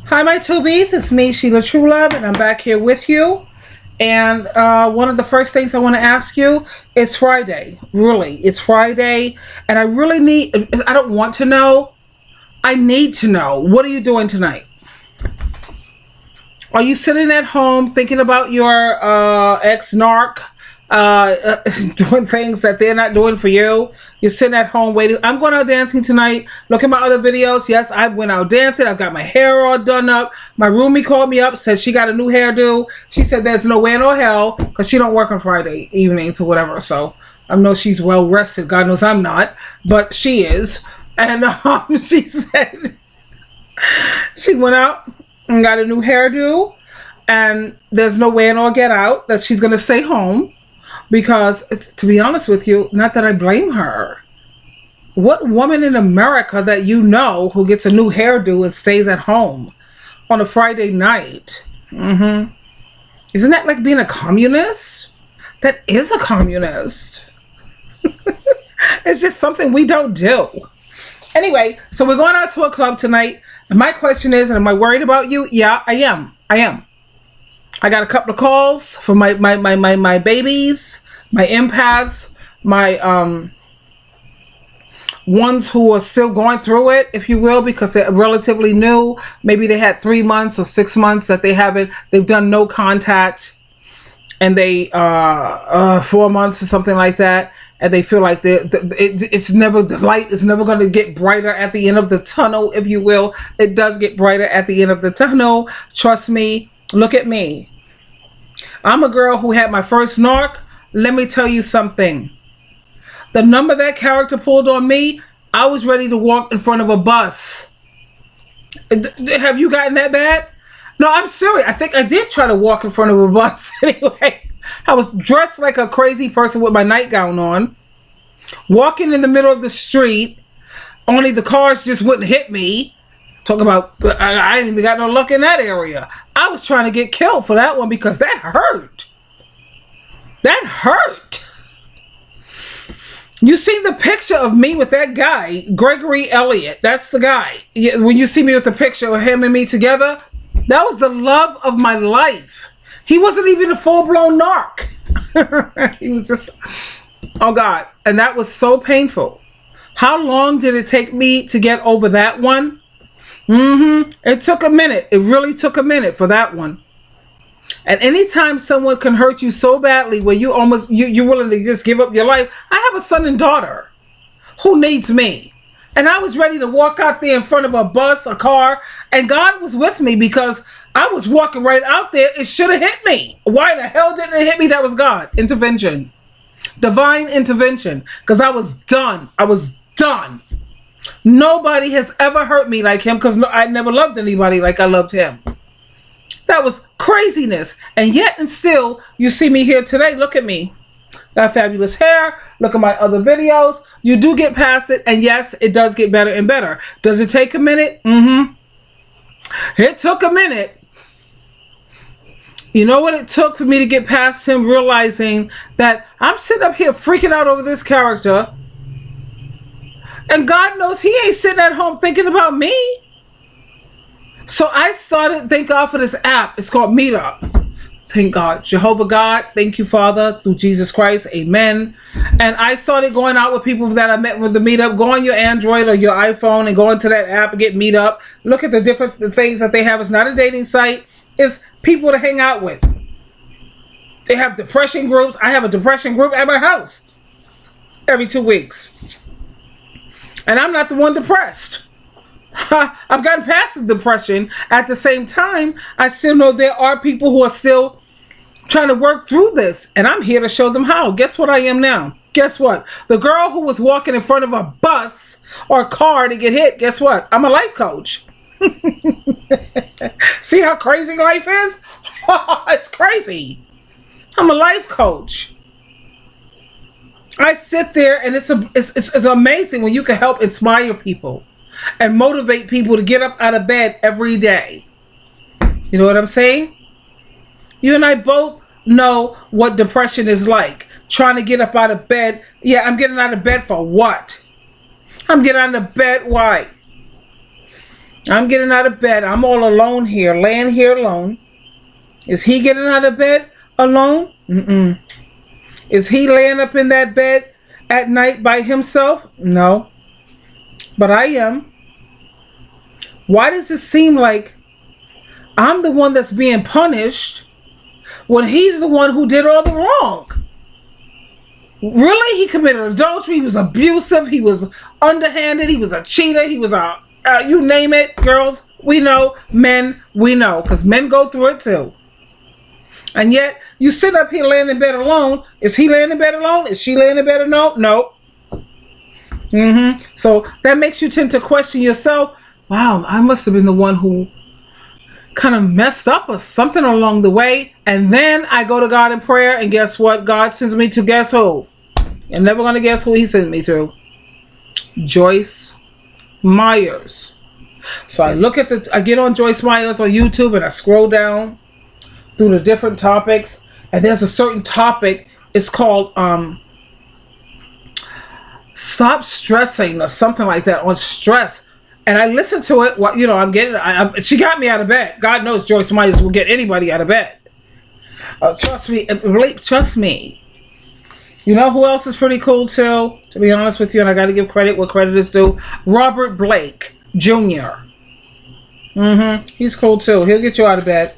Hi, my tubies. It's me, Sheila Truelove, and I'm back here with you. And one of the first things I want to ask you is Friday. Really, it's Friday, and I really need. I don't want to know. I need to know. What are you doing tonight? Are you sitting at home thinking about your ex-narc doing things that they're not doing for you? You're sitting at home waiting. I'm going out dancing tonight. Look at my other videos. Yes, I went out dancing. I've got my hair all done up. My roomie called me up, said she got a new hairdo. She said there's no way in all hell because she don't work on Friday evenings or whatever. So I know she's well rested. God knows I'm not, but she is. And she said she went out and got a new hairdo, and there's no way in all get out that she's going to stay home because, to be honest with you, not that I blame her. What woman in America that you know who gets a new hairdo and stays at home on a Friday night? Isn't that like being a communist? That is a communist. It's just something we don't do. Anyway, so we're going out to a club tonight. And my question is, am I worried about you? Yeah, I am. I got a couple of calls from my babies, my empaths, my ones who are still going through it, if you will, because they're relatively new. Maybe they had 3 months or 6 months that they've done no contact, and they 4 months or something like that, and they feel like the light is never going to get brighter at the end of the tunnel, if you will. It does get brighter at the end of the tunnel. Trust me. Look at me. I'm a girl who had my first narc. Let me tell you something. The number that character pulled on me, I was ready to walk in front of a bus. Have you gotten that bad? No, I'm serious. I think I did try to walk in front of a bus. Anyway, I was dressed like a crazy person with my nightgown on, walking in the middle of the street. Only the cars just wouldn't hit me. Talk about, I ain't even got no luck in that area. I was trying to get killed for that one because that hurt. That hurt. You see the picture of me with that guy, Gregory Elliott. That's the guy. When you see me with the picture of him and me together, that was the love of my life. He wasn't even a full-blown narc. He was just, oh God. And that was so painful. How long did it take me to get over that one? It took a minute. It really took a minute for that one. And anytime someone can hurt you so badly where you're willing to just give up your life. I have a son and daughter who needs me. And I was ready to walk out there in front of a bus, a car, and God was with me because I was walking right out there. It should have hit me. Why the hell didn't it hit me? That was God. Intervention. Divine intervention. Because I was done. I was done. Nobody has ever hurt me like him because I never loved anybody like I loved him. That was craziness. And yet and still, you see me here today. Look at me. Got fabulous hair. Look at my other videos. You do get past it. And yes, it does get better and better. Does it take a minute? It took a minute. You know what it took for me to get past him realizing that I'm sitting up here freaking out over this character. And God knows he ain't sitting at home thinking about me. So I started, thank God for this app. It's called Meetup. Thank God. Jehovah God, thank you, Father, through Jesus Christ. Amen. And I started going out with people that I met with the Meetup. Go on your Android or your iPhone and go into that app and get Meetup. Look at the different things that they have. It's not a dating site. It's people to hang out with. They have depression groups. I have a depression group at my house every 2 weeks. And I'm not the one depressed. I've gotten past the depression. At the same time, I still know there are people who are still trying to work through this. And I'm here to show them how. Guess what I am now? Guess what? The girl who was walking in front of a bus or car to get hit, guess what? I'm a life coach. See how crazy life is? It's crazy. I'm a life coach. I sit there and it's amazing when you can help inspire people and motivate people to get up out of bed every day. You know what I'm saying? You and I both know what depression is like. Trying to get up out of bed. Yeah, I'm getting out of bed for what? I'm getting out of bed, why? I'm getting out of bed. I'm all alone here, laying here alone. Is he getting out of bed alone? Mm-mm. Is he laying up in that bed at night by himself? No. But I am. Why does it seem like I'm the one that's being punished when he's the one who did all the wrong? Really? He committed adultery. He was abusive. He was underhanded. He was a cheater. He was a, you name it, girls. We know. Men, we know. Because men go through it too. And yet, you sit up here laying in bed alone. Is he laying in bed alone? Is she laying in bed alone? No. So that makes you tend to question yourself. Wow, I must have been the one who kind of messed up or something along the way. And then I go to God in prayer, and guess what? God sends me to guess who? You're never going to guess who he sent me to. Joyce Myers. So I get on Joyce Myers on YouTube, and I scroll down through the different topics. And there's a certain topic. It's called Stop Stressing or something like that, on stress. And I listened to it. Well, you know, she got me out of bed. God knows Joyce Myers will get anybody out of bed. Trust me. Trust me. You know who else is pretty cool too? To be honest with you, and I got to give credit where credit is due. Robert Blake Jr. He's cool too. He'll get you out of bed.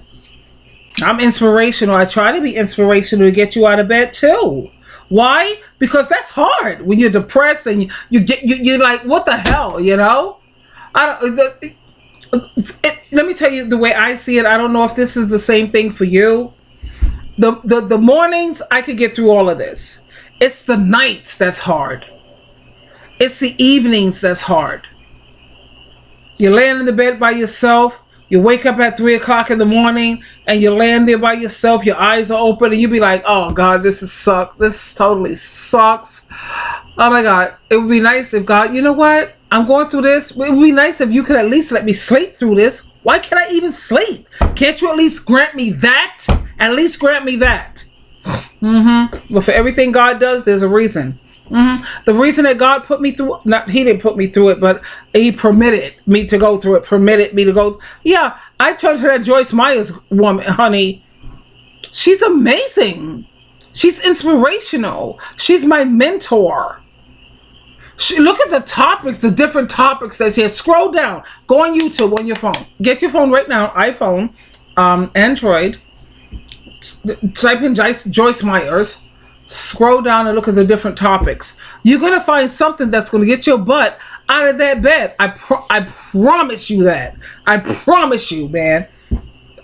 I'm inspirational. I try to be inspirational to get you out of bed too. Why? Because that's hard when you're depressed and you're like, what the hell, you know? Let me tell you the way I see it. I don't know if this is the same thing for you. The mornings, I could get through all of this. It's the nights that's hard. It's the evenings that's hard. You're laying in the bed by yourself. You wake up at 3 o'clock in the morning and you're laying there by yourself. Your eyes are open and you be like, oh God, this totally sucks. Oh my God. It would be nice if God, you know what? I'm going through this. It would be nice if you could at least let me sleep through this. Why can't I even sleep? Can't you at least grant me that? At least grant me that. But for everything God does, there's a reason. The reason that God put me through, he didn't put me through it, but he permitted me to go through it, permitted me to go. Yeah, I turned to that Joyce Myers woman, honey. She's amazing. She's inspirational. She's my mentor. Look at the topics, the different topics that she has. Scroll down. Go on YouTube on your phone. Get your phone right now, iPhone, Android. Type in Joyce Myers. Scroll down and look at the different topics. You're going to find something that's going to get your butt out of that bed. I promise you that. I promise you, man.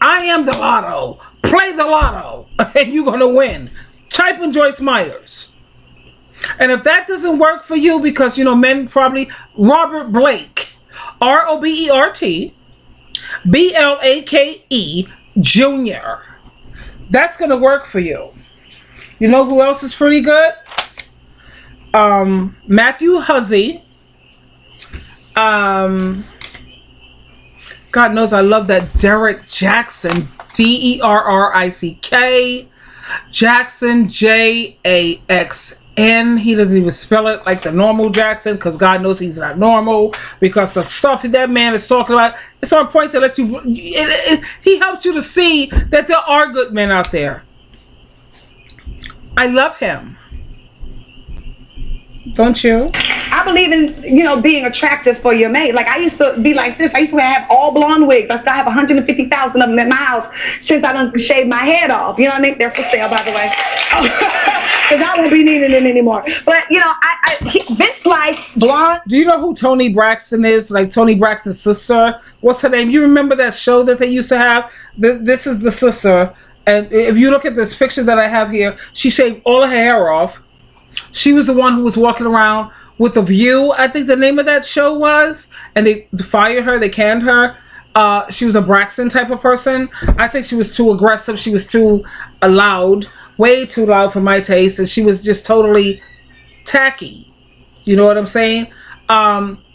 I am the lotto. Play the lotto and you're going to win. Type in Joyce Myers. And if that doesn't work for you, because, you know, men probably, Robert Blake, Robert Blake Jr. That's going to work for you. You know who else is pretty good? Matthew Hussey. God knows I love that Derrick Jackson. Derrick. Jackson, Jaxn. He doesn't even spell it like the normal Jackson, because God knows he's not normal. Because the stuff that man is talking about, it's on point to let you. He helps you to see that there are good men out there. I love him. Don't you? I believe in, you know, being attractive for your mate. Like, I used to be like this. I used to have all blonde wigs. I still have 150,000 of them at my house since I done shaved my head off. You know what I mean? They're for sale, by the way. Because I won't be needing them anymore. But, you know, Vince likes blonde. Do you know who Toni Braxton is? Like Toni Braxton's sister. What's her name? You remember that show that they used to have? This is the sister. And if you look at this picture that I have here, she shaved all her hair off. She was the one who was walking around with The View, I think the name of that show was. And they fired her. They canned her. She was a Braxton type of person. I think she was too aggressive. She was too loud. Way too loud for my taste. And she was just totally tacky. You know what I'm saying?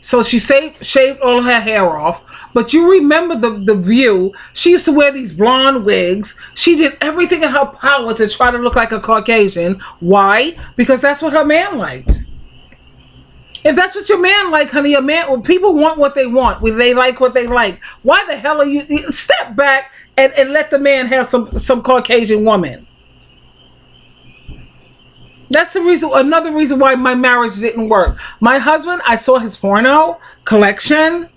So she shaved all her hair off. But you remember the View. She used to wear these blonde wigs. She did everything in her power to try to look like a Caucasian. Why? Because that's what her man liked. If that's what your man like, honey, people want what they want. They like what they like. Why the hell are you? Step back and let the man have some Caucasian woman. That's the reason. Another reason why my marriage didn't work. My husband, I saw his porno collection.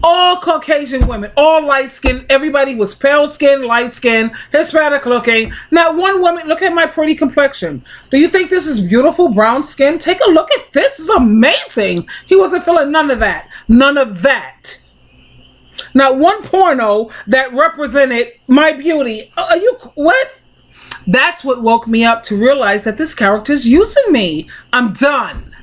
All Caucasian women, all light skin. Everybody was pale skin, light skin, Hispanic looking. Not one woman. Look at my pretty complexion. Do you think this is beautiful brown skin? Take a look at this. It's amazing. He wasn't feeling none of that. None of that. Not one porno that represented my beauty. Are you what? That's what woke me up to realize that this character's using me. I'm done.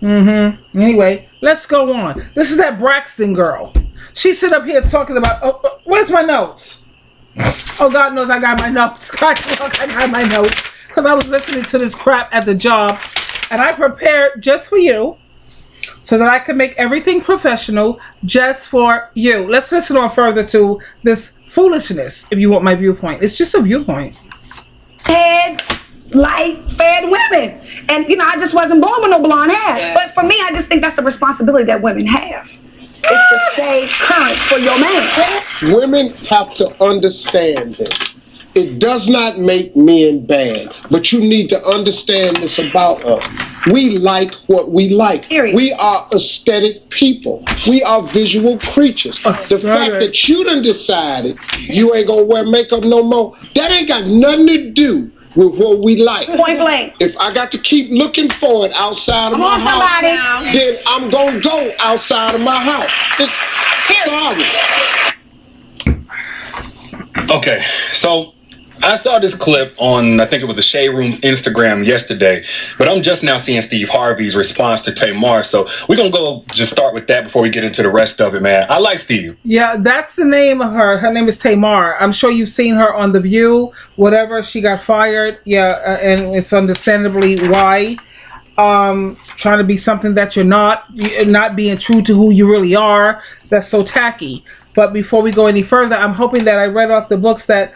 Anyway, let's go on. This is that Braxton girl. She sit up here talking about, where's my notes? Oh, God knows I got my notes. God knows I got my notes. Because I was listening to this crap at the job. And I prepared just for you. So that I could make everything professional just for you. Let's listen on further to this foolishness, if you want my viewpoint. It's just a viewpoint. Light-fed women. And, I just wasn't born with no blonde hair. Yeah. But for me, I just think that's the responsibility that women have. Is to stay current for your man. Women have to understand this. It does not make men bad, but you need to understand this about us. We like what we like. Period. We are aesthetic people. We are visual creatures. The fact that you done decided you ain't gonna wear makeup no more, that ain't got nothing to do with what we like. Point blank. If I got to keep looking for it outside of my house, then I'm gonna go outside of my house. Okay, so I saw this clip on, I think it was the Shade Room's Instagram yesterday, but I'm just now seeing Steve Harvey's response to Tamar, so we're going to go just start with that before we get into the rest of it, man. I like Steve. Yeah, that's the name of her. Her name is Tamar. I'm sure you've seen her on The View, whatever. She got fired, and it's understandably why. Trying to be something that you're not being true to who you really are. That's so tacky. But before we go any further, I'm hoping that I read off the books that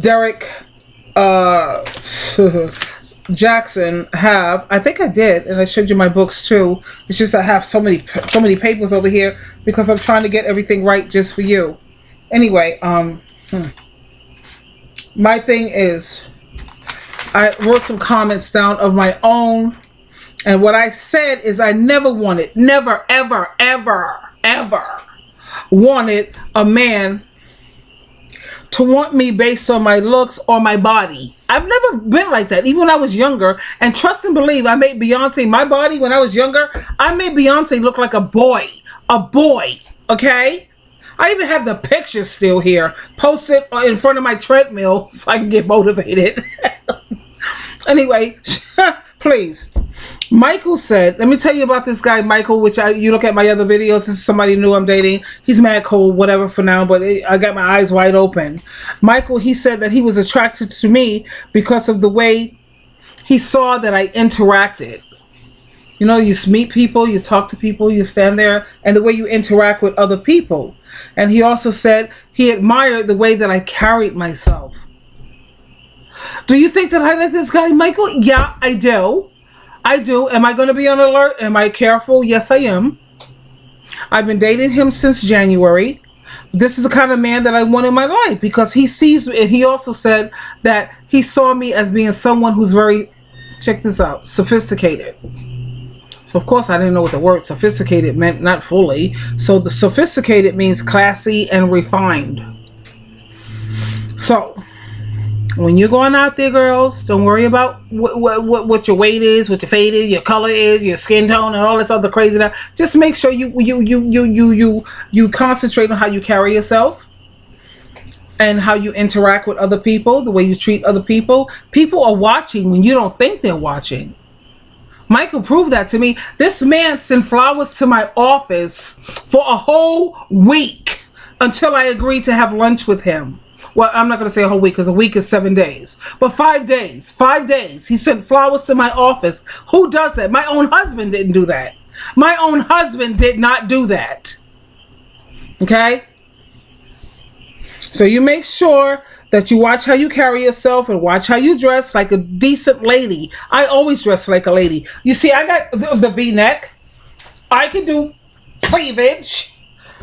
Derek Jackson have. I think I did, and I showed you my books too. It's just I have so many papers over here because I'm trying to get everything right just for you. Anyway, my thing is, I wrote some comments down of my own, and what I said is I never ever wanted a man to want me based on my looks or my body. I've never been like that, even when I was younger. And trust and believe, I made Beyonce, my body when I was younger, I made Beyonce look like a boy, okay? I even have the picture still here, posted in front of my treadmill so I can get motivated. Anyway, please. Michael said, let me tell you about this guy, Michael, which you look at my other videos. This is somebody new I'm dating. He's mad cold, whatever for now, but I got my eyes wide open. Michael, he said that he was attracted to me because of the way he saw that I interacted. You know, you meet people, you talk to people, you stand there, and the way you interact with other people. And he also said he admired the way that I carried myself. Do you think that I like this guy, Michael? Yeah, I do. Am I going to be on alert? Am I careful? Yes, I am. I've been dating him since January. This is the kind of man that I want in my life because he sees me, and he also said that he saw me as being someone who's very, check this out, sophisticated. So, of course, I didn't know what the word sophisticated meant, not fully. So, the sophisticated means classy and refined. So, when you're going out there, girls, don't worry about what your weight is, what your fade is, your color is, your skin tone, and all this other crazy stuff. Just make sure you concentrate on how you carry yourself and how you interact with other people, the way you treat other people. People are watching when you don't think they're watching. Michael proved that to me. This man sent flowers to my office for a whole week until I agreed to have lunch with him. Well, I'm not going to say a whole week because a week is 7 days. But 5 days. 5 days. He sent flowers to my office. Who does that? My own husband didn't do that. My own husband did not do that. Okay? So you make sure that you watch how you carry yourself and watch how you dress like a decent lady. I always dress like a lady. You see, I got the V-neck. I can do cleavage.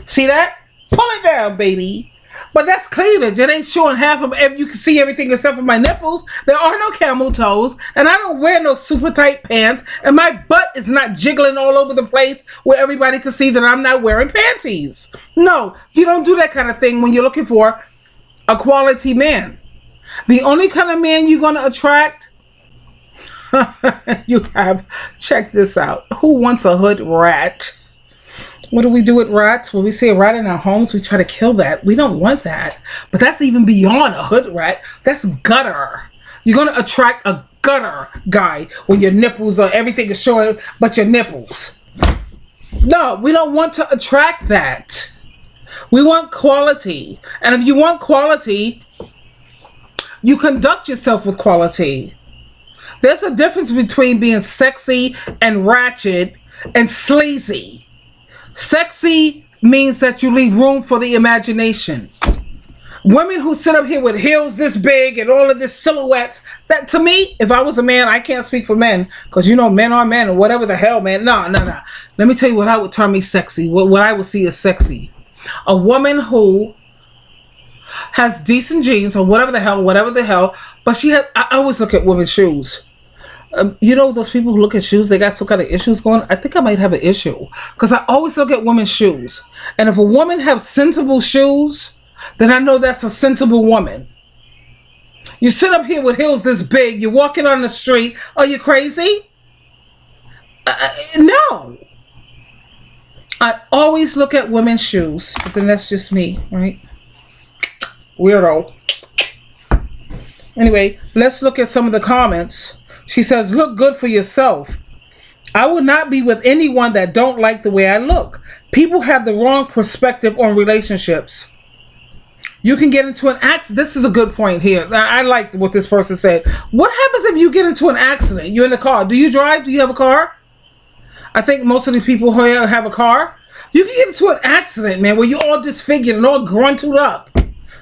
See that? Pull it down, baby. But that's cleavage. It ain't showing half of it. You can see everything except for my nipples. There are no camel toes. And I don't wear no super tight pants. And my butt is not jiggling all over the place where everybody can see that I'm not wearing panties. No, you don't do that kind of thing when you're looking for a quality man. The only kind of man you're going to attract, check this out. Who wants a hood rat? What do we do with rats? When we see a rat in our homes, we try to kill that. We don't want that. But that's even beyond a hood rat. That's gutter. You're going to attract a gutter guy when your nipples are, everything is showing but your nipples. No, we don't want to attract that. We want quality. And if you want quality, you conduct yourself with quality. There's a difference between being sexy and ratchet and sleazy. Sexy means that you leave room for the imagination. Women who sit up here with heels this big and all of this silhouettes, that to me, if I was a man, I can't speak for men, because you know men are men or whatever the hell, man. No. Let me tell you what I would term me sexy. What I would see as sexy. A woman who has decent jeans or whatever the hell, but she has, I always look at women's shoes. You know those people who look at shoes, they got some kind of issues going? I think I might have an issue. Because I always look at women's shoes. And if a woman has sensible shoes, then I know that's a sensible woman. You sit up here with heels this big, you're walking on the street, are you crazy? No. I always look at women's shoes, but then that's just me, right? Weirdo. Anyway, let's look at some of the comments. She says, look good for yourself. I would not be with anyone that don't like the way I look. People have the wrong perspective on relationships. You can get into an accident. This is a good point here. I like what this person said. What happens if you get into an accident? You're in the car. Do you drive? Do you have a car? I think most of the people here have a car. You can get into an accident, man, where you're all disfigured and all gruntled up.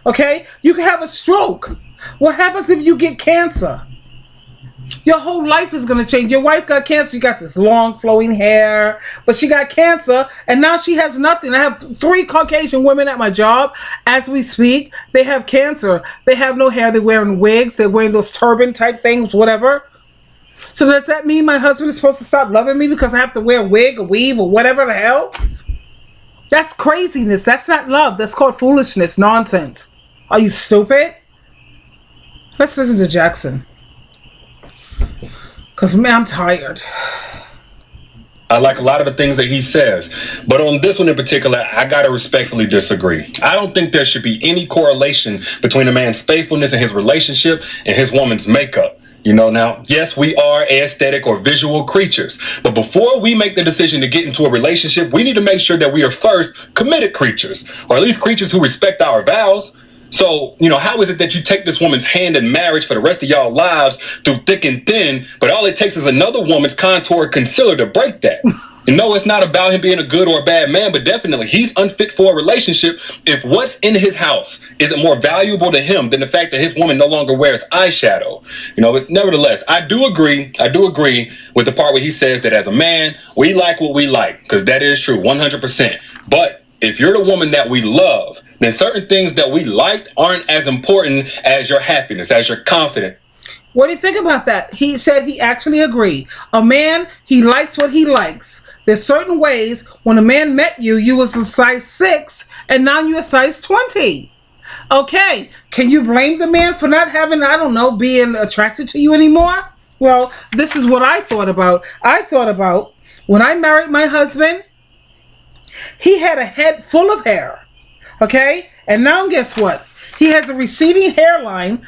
Okay? You can have a stroke. What happens if you get cancer? Your whole life is going to change. Your wife got cancer. She got this long flowing hair, but she got cancer and now she has nothing. I have 3 Caucasian women at my job. As we speak, they have cancer. They have no hair. They're wearing wigs. They're wearing those turban type things, whatever. So does that mean my husband is supposed to stop loving me because I have to wear a wig, a weave, or whatever the hell? That's craziness. That's not love. That's called foolishness. Nonsense. Are you stupid? Let's listen to Jackson. Because, man, I'm tired. I like a lot of the things that he says. But on this one in particular, I got to respectfully disagree. I don't think there should be any correlation between a man's faithfulness in his relationship and his woman's makeup. You know, now, yes, we are aesthetic or visual creatures. But before we make the decision to get into a relationship, we need to make sure that we are first committed creatures, or at least creatures who respect our vows. So, you know, how is it that you take this woman's hand in marriage for the rest of y'all lives through thick and thin, but all it takes is another woman's contour concealer to break that? You know, it's not about him being a good or a bad man, but definitely he's unfit for a relationship if what's in his house isn't more valuable to him than the fact that his woman no longer wears eyeshadow. You know, but nevertheless, I do agree with the part where he says that as a man, we like what we like, because that is true, 100%. But if you're the woman that we love, then certain things that we liked aren't as important as your happiness, as your confidence. What do you think about that? He said he actually agreed. A man, he likes what he likes. There's certain ways when a man met you, you was a size 6 and now you're a size 20. Okay, can you blame the man for not having, I don't know, being attracted to you anymore? Well, this is what I thought about. I thought about when I married my husband, he had a head full of hair. Okay? And now guess what? He has a receding hairline.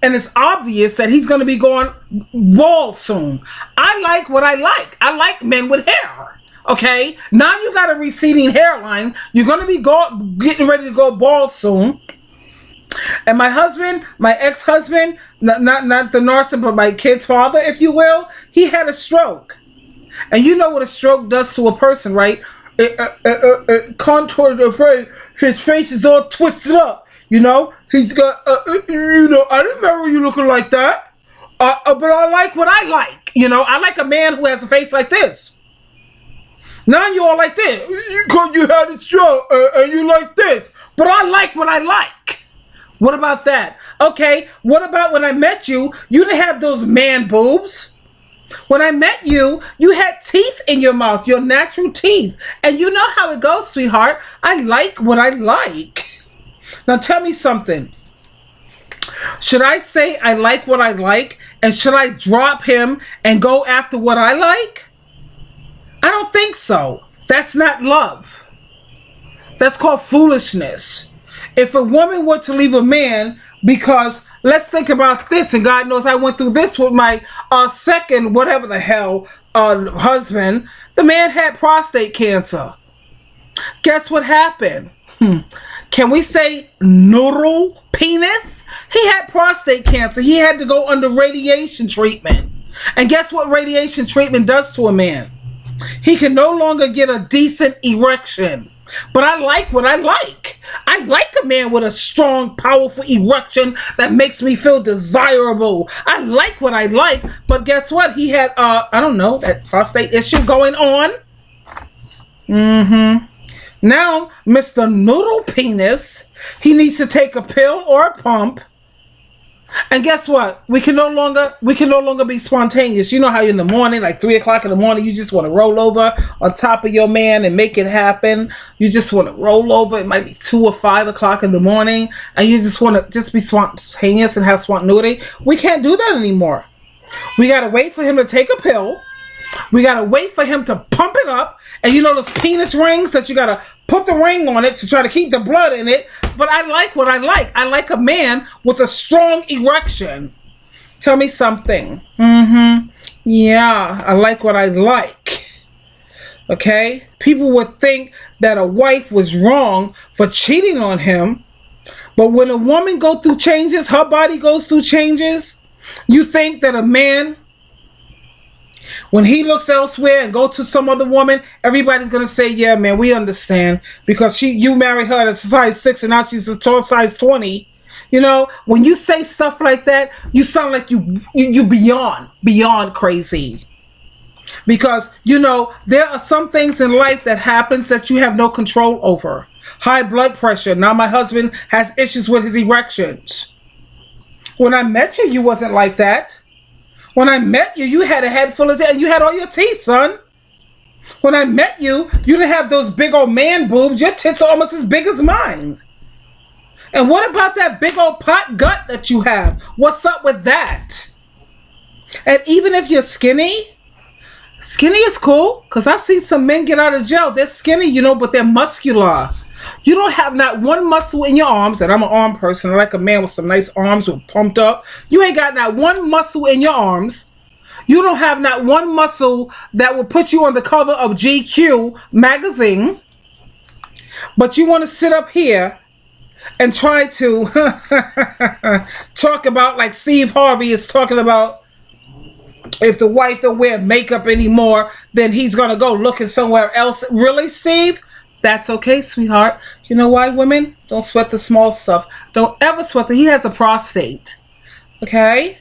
And it's obvious that he's going to be going bald soon. I like what I like. I like men with hair. Okay? Now you got a receding hairline. You're going to be getting ready to go bald soon. And my husband, my ex-husband, not the narcissist, but my kid's father, if you will, he had a stroke. And you know what a stroke does to a person, right? It contoured the face. His face is all twisted up. You know, he's got, you know, I didn't marry you looking like that. But I like what I like. You know, I like a man who has a face like this. Now you all like this. Because you had a show and you like this. But I like what I like. What about that? Okay, what about when I met you, you didn't have those man boobs. When I met you, you had teeth in your mouth, your natural teeth. And you know how it goes, sweetheart. I like what I like. Now tell me something. Should I say I like what I like, and should I drop him and go after what I like? I don't think so. That's not love. That's called foolishness. If a woman were to leave a man because, let's think about this, and God knows I went through this with my second, whatever the hell, husband. The man had prostate cancer. Guess what happened? Can we say noodle penis? He had prostate cancer. He had to go under radiation treatment. And guess what radiation treatment does to a man? He can no longer get a decent erection. But I like what I like. I like a man with a strong, powerful erection that makes me feel desirable. I like what I like. But guess what? He had, I don't know, that prostate issue going on. Now, Mr. Noodle Penis, he needs to take a pill or a pump. And guess what? We can no longer be spontaneous. You know how in the morning, like 3 o'clock in the morning, you just want to roll over on top of your man and make it happen. You just want to roll over. It might be 2 or 5 o'clock in the morning, and you just want to just be spontaneous and have spontaneity. We can't do that anymore. We got to wait for him to take a pill. We got to wait for him to pump it up. And you know those penis rings that you got to put the ring on it to try to keep the blood in it. But I like what I like. I like a man with a strong erection. Tell me something. Yeah, I like what I like. Okay? People would think that a wife was wrong for cheating on him. But when a woman goes through changes, her body goes through changes, you think that a man, when he looks elsewhere and go to some other woman, everybody's going to say, yeah, man, we understand. Because you married her at a size 6 and now she's a tall size 20. You know, when you say stuff like that, you sound like you beyond crazy. Because, you know, there are some things in life that happens that you have no control over. High blood pressure. Now my husband has issues with his erections. When I met you, you wasn't like that. When I met you, you had a head full of teeth, and you had all your teeth, son. When I met you, you didn't have those big old man boobs. Your tits are almost as big as mine. And what about that big old pot gut that you have? What's up with that? And even if you're skinny is cool, because I've seen some men get out of jail. They're skinny, you know, but they're muscular. You don't have not one muscle in your arms, and I'm an arm person. I like a man with some nice arms with pumped up. You ain't got not one muscle in your arms. You don't have not one muscle that will put you on the cover of GQ magazine. But you want to sit up here and try to talk about, like Steve Harvey is talking about, if the wife don't wear makeup anymore, then he's going to go looking somewhere else. Really, Steve? That's okay, sweetheart. You know why, women? Don't sweat the small stuff. Don't ever sweat he has a prostate. Okay?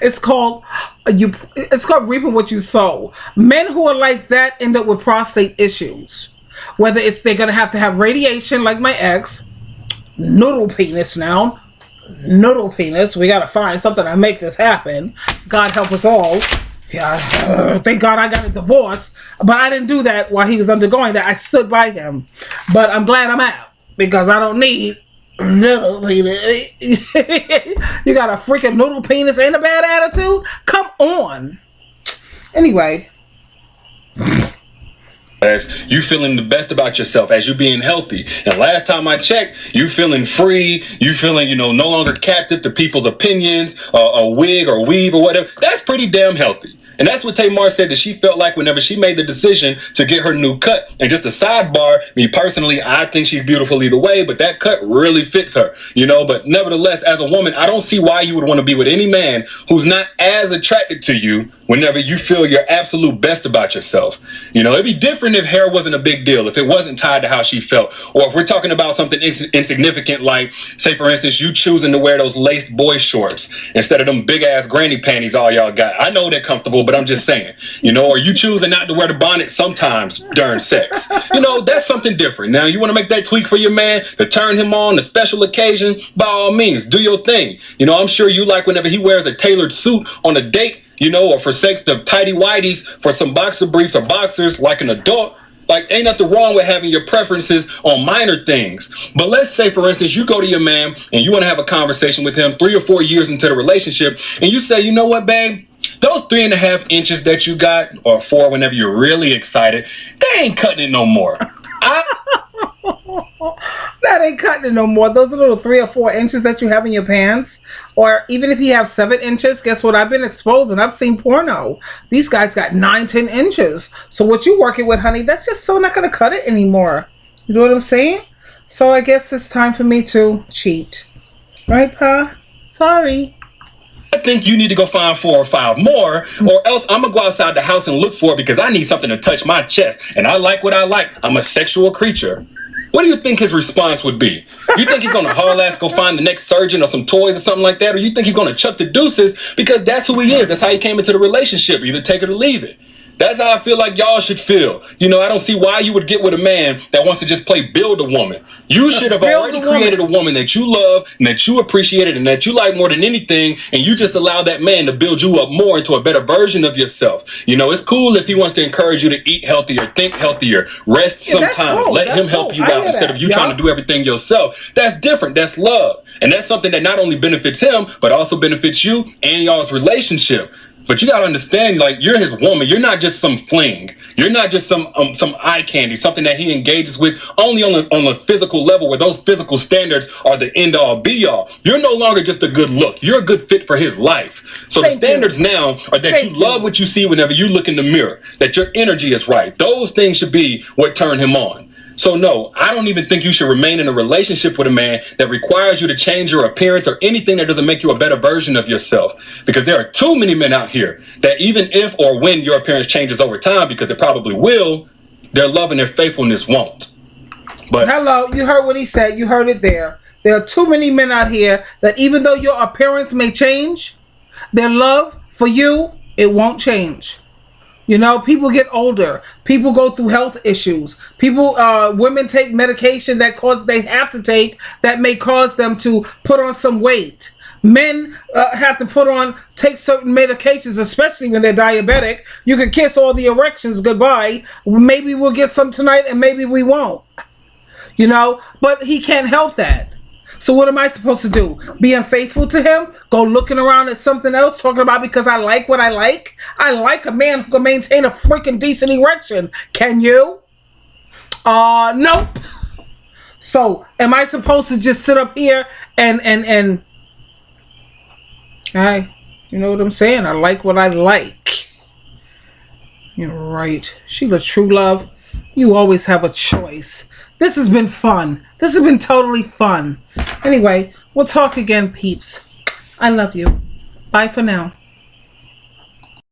It's called reaping what you sow. Men who are like that end up with prostate issues. Whether it's they're going to have radiation like my ex. Noodle penis now. Noodle penis. We got to find something to make this happen. God help us all. Yeah, thank God I got a divorce, but I didn't do that while he was undergoing that. I stood by him, but I'm glad I'm out because I don't need noodle penis. You got a freaking noodle penis and a bad attitude? Come on. Anyway. As you feeling the best about yourself, as you being healthy. And last time I checked, you feeling free, you feeling, you know, no longer captive to people's opinions, a wig or weave or whatever. That's pretty damn healthy. And that's what Tamar said that she felt like whenever she made the decision to get her new cut. And just a sidebar, me personally, I think she's beautiful either way, but that cut really fits her, you know. But nevertheless, as a woman, I don't see why you would want to be with any man who's not as attracted to you when whenever you feel your absolute best about yourself. You know, it'd be different if hair wasn't a big deal, if it wasn't tied to how she felt, or if we're talking about something insignificant, like, say, for instance, you choosing to wear those laced boy shorts instead of them big-ass granny panties all y'all got. I know they're comfortable, but I'm just saying, you know, or you choosing not to wear the bonnet sometimes during sex. You know, that's something different. Now, you want to make that tweak for your man to turn him on, a special occasion, by all means, do your thing. You know, I'm sure you like whenever he wears a tailored suit on a date, you know, or for sex, the tighty whities for some boxer briefs or boxers like an adult. Like, ain't nothing wrong with having your preferences on minor things. But let's say, for instance, you go to your man and you want to have a conversation with him 3 or 4 years into the relationship, and you say, you know what, babe? Those 3.5 inches that you got, or 4 whenever you're really excited, they ain't cutting it no more. That ain't cutting it no more. Those little 3 or 4 inches that you have in your pants, or even if you have 7 inches, guess what? I've been exposed and I've seen porno. These guys got 9, 10 inches. So what you working with, honey, that's just so not going to cut it anymore. You know what I'm saying? So I guess it's time for me to cheat. Right, Pa? Sorry. I think you need to go find 4 or 5 more, or else I'm gonna go outside the house and look for it because I need something to touch my chest, and I like what I like. I'm a sexual creature. What do you think his response would be? You think he's gonna haul ass go find the next surgeon or some toys or something like that, or you think he's gonna chuck the deuces because that's who he is? That's how he came into the relationship. Either take it or leave it. That's how I feel like y'all should feel. You know, I don't see why you would get with a man that wants to just play build a woman. You should have already created a woman that you love and that you appreciated and that you like more than anything, and you just allow that man to build you up more into a better version of yourself. You know, it's cool if he wants to encourage you to eat healthier, think healthier, rest sometimes. Let him help you out instead of you trying to do everything yourself. That's different. That's love. And that's something that not only benefits him, but also benefits you and y'all's relationship. But you gotta understand, like, you're his woman. You're not just some fling. You're not just some eye candy, something that he engages with only on a physical level, where those physical standards are the end all be all. You're no longer just a good look. You're a good fit for his life. So the standards now are that you love what you see whenever you look in the mirror, that your energy is right. Those things should be what turn him on. So no, I don't even think you should remain in a relationship with a man that requires you to change your appearance or anything that doesn't make you a better version of yourself. Because there are too many men out here that even if or when your appearance changes over time, because it probably will, their love and their faithfulness won't. But hello, you heard what he said. You heard it there. There are too many men out here that even though your appearance may change, their love for you, it won't change. You know, people get older. People go through health issues. Women take medication they have to take that may cause them to put on some weight. Men have to take certain medications, especially when they're diabetic. You can kiss all the erections goodbye. Maybe we'll get some tonight and maybe we won't. You know, but he can't help that. So what am I supposed to do? Be unfaithful to him? Go looking around at something else, talking about because I like what I like? I like a man who can maintain a freaking decent erection. Can you? Nope. So am I supposed to just sit up here and you know what I'm saying? I like what I like. You're right. Sheila True Love, you always have a choice. This has been fun. This has been totally fun. Anyway, we'll talk again, peeps. I love you. Bye for now.